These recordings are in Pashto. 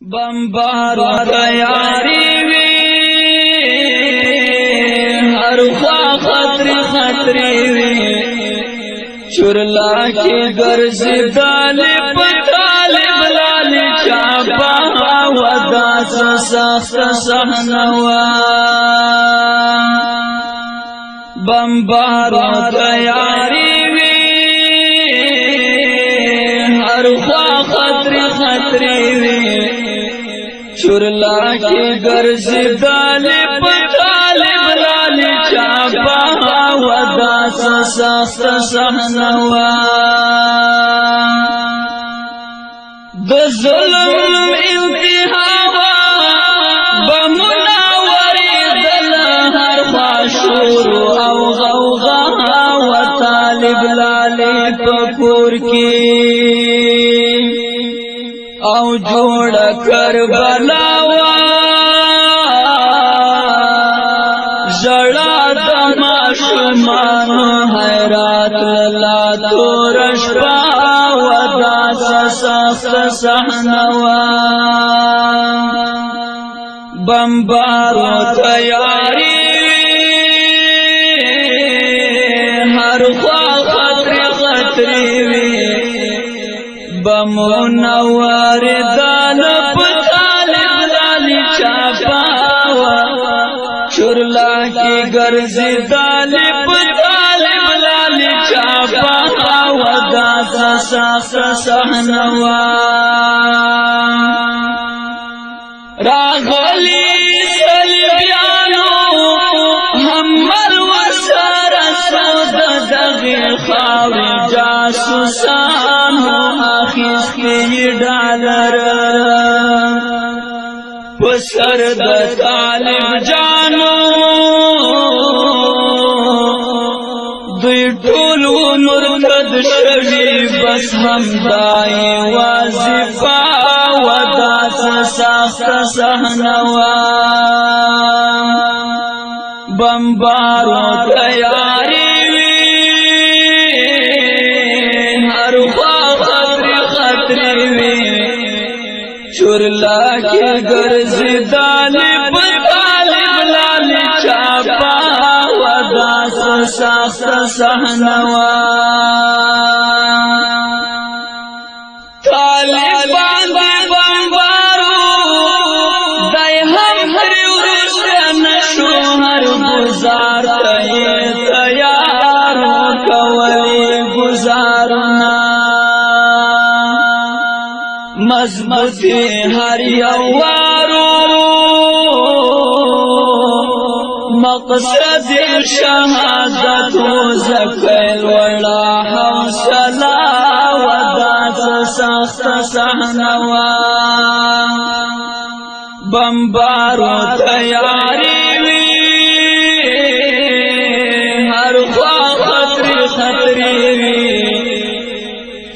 بمبار و تیاری وی ہر خواہ خطری وی چرلا کی گرزی دالی پتالب لالی چاپا ودا سخت سحنوا بمبار و تیاری وی ہر خواہ خطری وی چرلا کی گرزی دالی پتالب لالی چاپا ودا سخت سحنوا د ظلم انتہا بمناوری دل ہر خاشور او غوغا و طالب لالی پکور کی او جوڑ کر بلاوا زڑا دماشمان حیرات لا تورش پا ودا سخت سحنوا بمبار و تیاری ہر خواہ خطری وی بمنور دان پتالب لالی چاپاوا چرلا کی گرزی دالی پتالب لالی چاپاوا دا سخت سحنوا راغلی سلبیانو حمل و سر سود دغی خاوی جاسوسانو آخیستی ڈالر پسر د طالب جانو دوی ټولو مرتد شوی بس هم دای وظیفه ودا سخت سحنوا بمبار و تیاری ہر خواہ خطری وی چرلا کی گرزی دالی پتالب لالی چاپا ودا سخت سحنوا طالبان دی بمبارو دی ہم پریورشت نشو ہر گزار تیار کولی گزارنا مضبوطی ہر یوارو مقصد شہادت و زکل ولا حوصلہ ودا سخت سحنوا بمبار و تیاری وی ہر خواہ خطری وی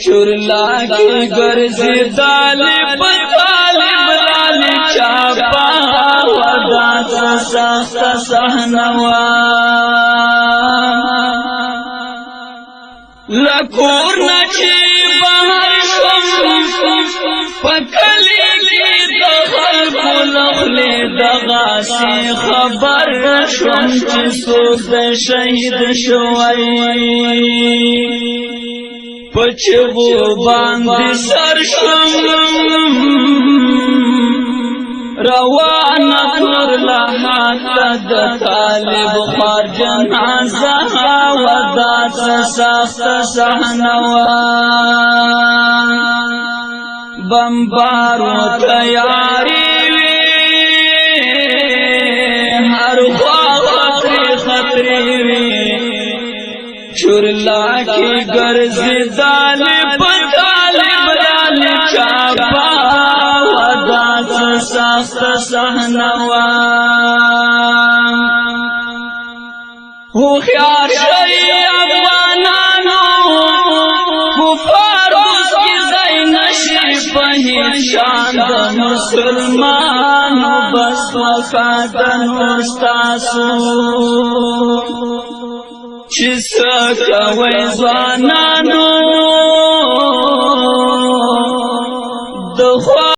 چرلا کی گرزی دالی پتالب لالی چاپا ودا سخت سحنوا لکور نچی بہر شم پکلی لی دغل کلخلی دغاسی خبر شم چی سوک شہید شوئی پچھو باندی سرشم روان کر لحاق د طالب خوار جنازہ ودا سخت سحنوا بمبار و تیاری ہر خواہ خطری وی چرلا کی گرزی دالی پتالب لالی چاپا ودا سخت سحنوا ہوشیار شئی افغانانو کفاروز کی زینشی پہی شاند مسلمانو بس وفادن استاسو چسا کوئی زوانانو